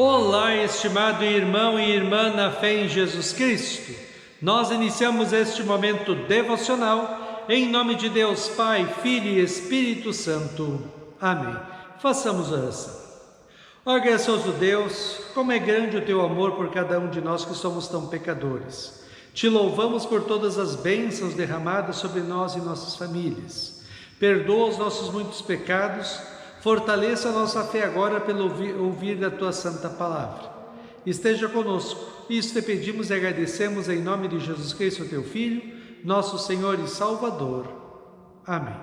Olá, estimado irmão e irmã na fé em Jesus Cristo. Nós iniciamos este momento devocional em nome de Deus Pai, Filho e Espírito Santo. Amém. Façamos oração. Ó gracioso Deus, como é grande o teu amor por cada um de nós que somos tão pecadores. Te louvamos por todas as bênçãos derramadas sobre nós e nossas famílias. Perdoa os nossos muitos pecados. Fortaleça a nossa fé agora pelo ouvir da Tua Santa Palavra. Esteja conosco. Isso te pedimos e agradecemos em nome de Jesus Cristo, Teu Filho, nosso Senhor e Salvador. Amém.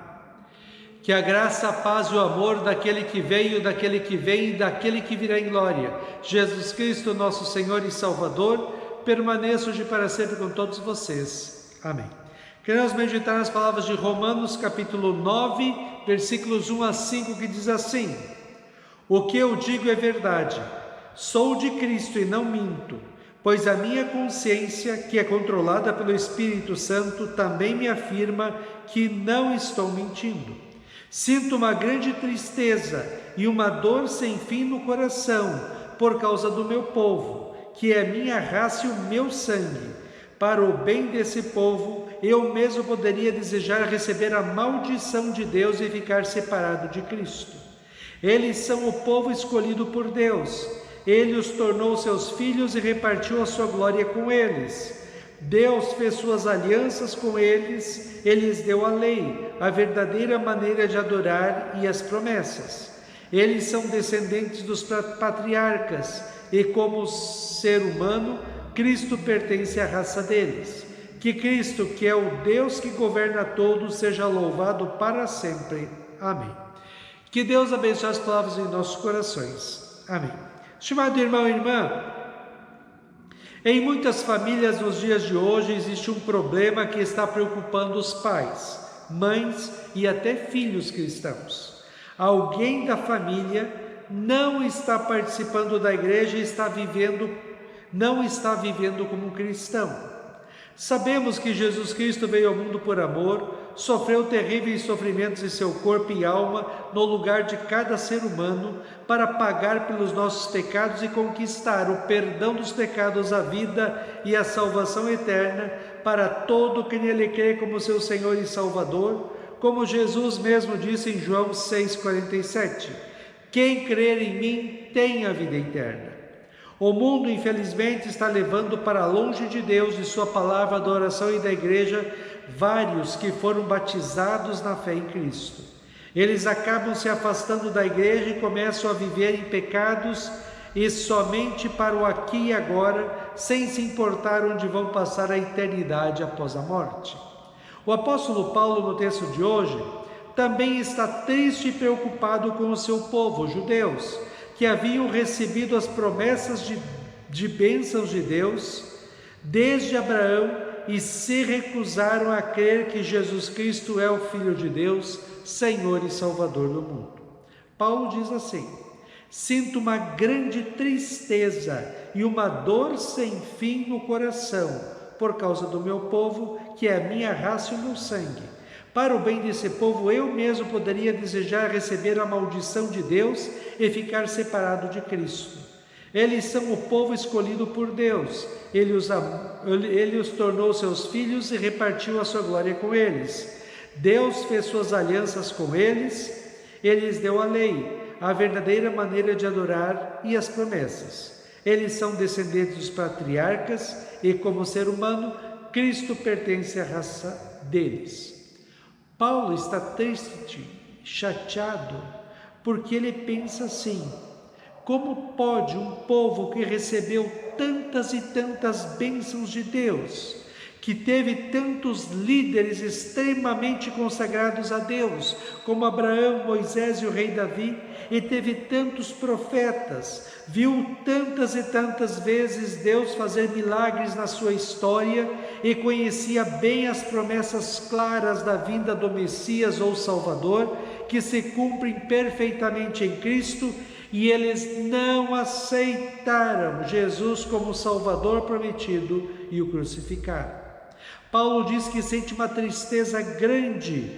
Que a graça, a paz e o amor daquele que veio, daquele que vem e daquele que virá em glória, Jesus Cristo, nosso Senhor e Salvador, permaneça hoje para sempre com todos vocês. Amém. Queremos meditar nas palavras de Romanos, capítulo 9, versículos 1 a 5, que diz assim: O que eu digo é verdade, sou de Cristo e não minto, pois a minha consciência, que é controlada pelo Espírito Santo, também me afirma que não estou mentindo. Sinto uma grande tristeza e uma dor sem fim no coração, por causa do meu povo, que é a minha raça e o meu sangue. Para o bem desse povo, eu mesmo poderia desejar receber a maldição de Deus e ficar separado de Cristo. Eles são o povo escolhido por Deus. Ele os tornou seus filhos e repartiu a sua glória com eles. Deus fez suas alianças com eles, Ele lhes deu a lei, a verdadeira maneira de adorar e as promessas. Eles são descendentes dos patriarcas e, como ser humano, Cristo pertence à raça deles. Que Cristo, que é o Deus que governa todos, seja louvado para sempre. Amém. Que Deus abençoe as palavras em nossos corações. Amém. Estimado irmão e irmã, em muitas famílias nos dias de hoje existe um problema que está preocupando os pais, mães e até filhos cristãos. Alguém da família não está participando da igreja e não está vivendo como cristão. Sabemos que Jesus Cristo veio ao mundo por amor, sofreu terríveis sofrimentos em seu corpo e alma no lugar de cada ser humano para pagar pelos nossos pecados e conquistar o perdão dos pecados, a vida e a salvação eterna para todo que nele crê como seu Senhor e Salvador, como Jesus mesmo disse em João 6,47: Quem crer em mim tem a vida eterna. O mundo, infelizmente, está levando para longe de Deus e sua palavra, da oração e da igreja, vários que foram batizados na fé em Cristo. Eles acabam se afastando da igreja e começam a viver em pecados e somente para o aqui e agora, sem se importar onde vão passar a eternidade após a morte. O apóstolo Paulo, no texto de hoje, também está triste e preocupado com o seu povo, os judeus, que haviam recebido as promessas de bênçãos de Deus desde Abraão e se recusaram a crer que Jesus Cristo é o Filho de Deus, Senhor e Salvador do mundo. Paulo diz assim: Sinto uma grande tristeza e uma dor sem fim no coração, por causa do meu povo, que é a minha raça e o meu sangue. Para o bem desse povo, eu mesmo poderia desejar receber a maldição de Deus e ficar separado de Cristo. Eles são o povo escolhido por Deus. Ele os tornou seus filhos e repartiu a sua glória com eles. Deus fez suas alianças com eles. Ele lhes deu a lei, a verdadeira maneira de adorar e as promessas. Eles são descendentes dos patriarcas e, como ser humano, Cristo pertence à raça deles. Paulo está triste, chateado, porque ele pensa assim: como pode um povo que recebeu tantas e tantas bênçãos de Deus, que teve tantos líderes extremamente consagrados a Deus, como Abraão, Moisés e o rei Davi, e teve tantos profetas, viu tantas e tantas vezes Deus fazer milagres na sua história e conhecia bem as promessas claras da vinda do Messias ou Salvador, que se cumprem perfeitamente em Cristo, e eles não aceitaram Jesus como Salvador prometido e o crucificaram. Paulo diz que sente uma tristeza grande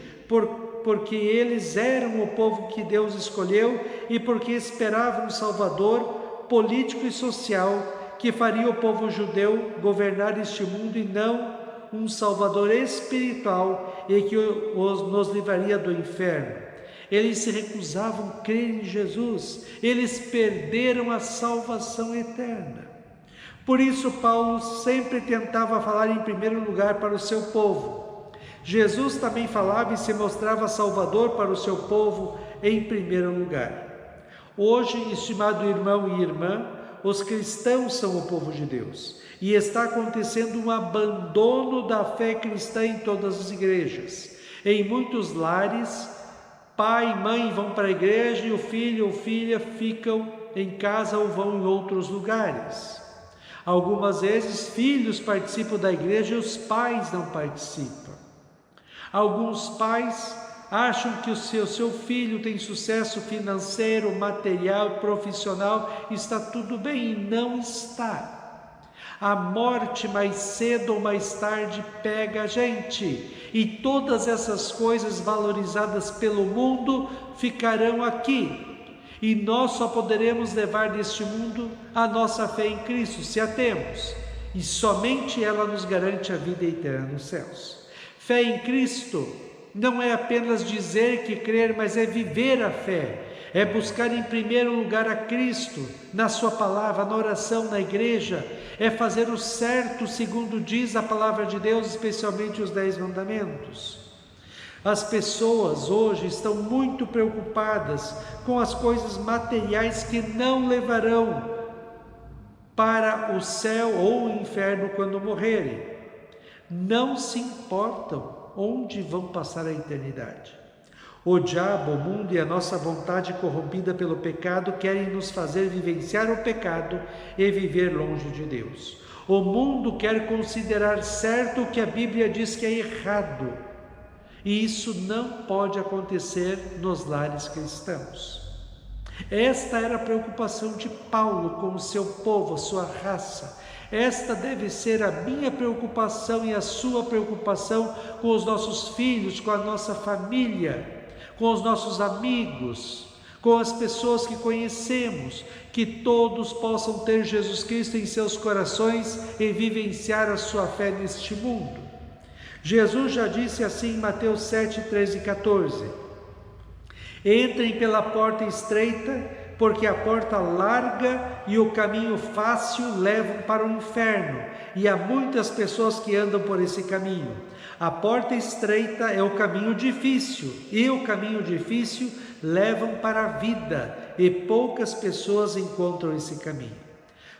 porque eles eram o povo que Deus escolheu e porque esperavam um Salvador político e social que faria o povo judeu governar este mundo e não um Salvador espiritual e que nos livraria do inferno. Eles se recusavam a crer em Jesus, eles perderam a salvação eterna. Por isso Paulo sempre tentava falar em primeiro lugar para o seu povo. Jesus também falava e se mostrava Salvador para o seu povo em primeiro lugar. Hoje, estimado irmão e irmã, os cristãos são o povo de Deus e está acontecendo um abandono da fé cristã em todas as igrejas. Em muitos lares, pai e mãe vão para a igreja e o filho ou filha ficam em casa ou vão em outros lugares. Algumas vezes filhos participam da igreja e os pais não participam. Alguns pais acham que o seu filho tem sucesso financeiro, material, profissional, está tudo bem, e não está. A morte mais cedo ou mais tarde pega a gente, e todas essas coisas valorizadas pelo mundo ficarão aqui, e nós só poderemos levar deste mundo a nossa fé em Cristo, se a temos, e somente ela nos garante a vida eterna nos céus. Fé em Cristo não é apenas dizer que crer, mas é viver a fé, é buscar em primeiro lugar a Cristo, na sua palavra, na oração, na igreja, é fazer o certo segundo diz a palavra de Deus, especialmente os 10 mandamentos. As pessoas hoje estão muito preocupadas com as coisas materiais que não levarão para o céu ou o inferno quando morrerem. Não se importam onde vão passar a eternidade. O diabo, o mundo e a nossa vontade corrompida pelo pecado querem nos fazer vivenciar o pecado e viver longe de Deus. O mundo quer considerar certo o que a Bíblia diz que é errado. E isso não pode acontecer nos lares cristãos. Esta era a preocupação de Paulo com o seu povo, a sua raça. Esta deve ser a minha preocupação e a sua preocupação com os nossos filhos, com a nossa família, com os nossos amigos, com as pessoas que conhecemos, que todos possam ter Jesus Cristo em seus corações e vivenciar a sua fé neste mundo. Jesus já disse assim em Mateus 7, 13 e 14: entrem pela porta estreita, porque a porta larga e o caminho fácil levam para o inferno, e há muitas pessoas que andam por esse caminho. A porta estreita é o caminho difícil, e o caminho difícil levam para a vida, e poucas pessoas encontram esse caminho.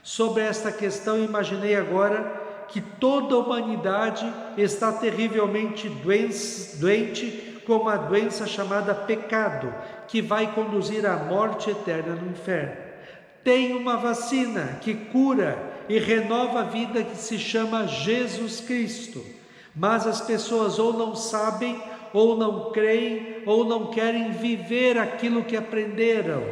Sobre esta questão, imaginei agora que toda a humanidade está terrivelmente doente com uma doença chamada pecado, que vai conduzir à morte eterna no inferno. Tem uma vacina que cura e renova a vida que se chama Jesus Cristo, mas as pessoas ou não sabem, ou não creem, ou não querem viver aquilo que aprenderam.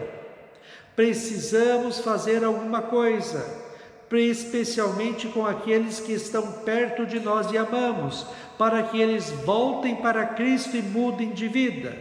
Precisamos fazer alguma coisa, especialmente com aqueles que estão perto de nós e amamos, para que eles voltem para Cristo e mudem de vida.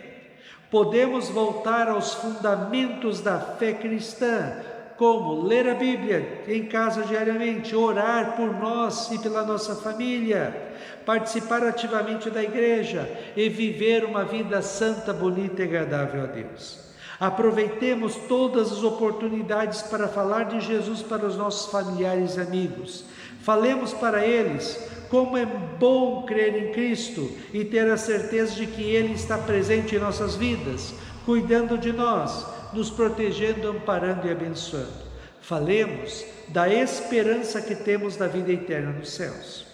Podemos voltar aos fundamentos da fé cristã, como ler a Bíblia em casa diariamente, orar por nós e pela nossa família, participar ativamente da igreja e viver uma vida santa, bonita e agradável a Deus. Aproveitemos todas as oportunidades para falar de Jesus para os nossos familiares e amigos. Falemos para eles como é bom crer em Cristo e ter a certeza de que Ele está presente em nossas vidas, cuidando de nós, nos protegendo, amparando e abençoando. Falemos da esperança que temos da vida eterna nos céus.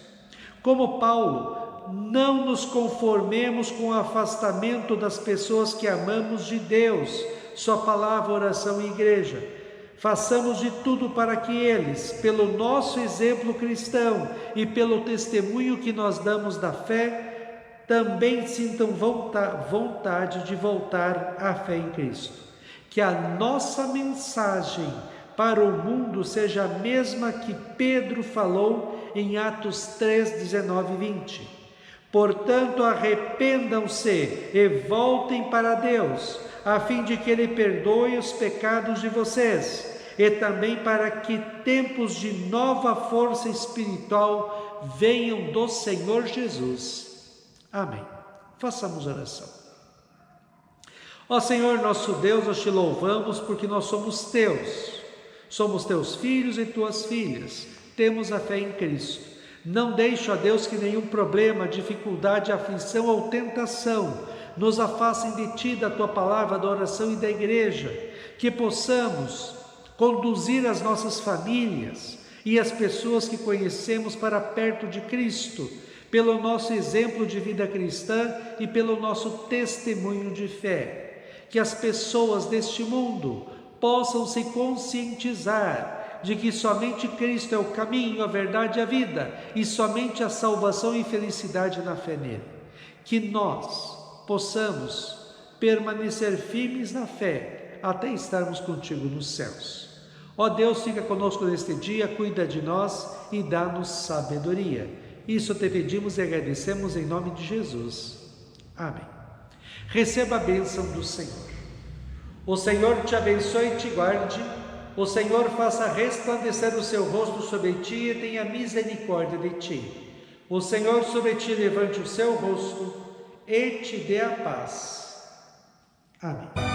Como Paulo, não nos conformemos com o afastamento das pessoas que amamos de Deus, sua palavra, oração e igreja. Façamos de tudo para que eles, pelo nosso exemplo cristão e pelo testemunho que nós damos da fé, também sintam vontade de voltar à fé em Cristo. Que a nossa mensagem para o mundo seja a mesma que Pedro falou em Atos 3, 19 e 20. Portanto, arrependam-se e voltem para Deus, a fim de que Ele perdoe os pecados de vocês e também para que tempos de nova força espiritual venham do Senhor Jesus. Amém. Façamos oração. Ó Senhor nosso Deus, nós te louvamos porque nós somos teus. Somos teus filhos e tuas filhas. Temos a fé em Cristo. Não deixe, ó Deus, que nenhum problema, dificuldade, aflição ou tentação nos afastem de Ti, da Tua palavra, da oração e da igreja. Que possamos conduzir as nossas famílias e as pessoas que conhecemos para perto de Cristo, pelo nosso exemplo de vida cristã e pelo nosso testemunho de fé. Que as pessoas deste mundo possam se conscientizar de que somente Cristo é o caminho, a verdade e a vida, e somente a salvação e felicidade na fé nele. Que nós possamos permanecer firmes na fé até estarmos contigo nos céus. Ó Deus, fica conosco neste dia, cuida de nós e dá-nos sabedoria. Isso te pedimos e agradecemos em nome de Jesus. Amém. Receba a bênção do Senhor. O Senhor te abençoe e te guarde. O Senhor faça resplandecer o seu rosto sobre ti e tenha misericórdia de ti. O Senhor sobre ti levante o seu rosto e te dê a paz. Amém.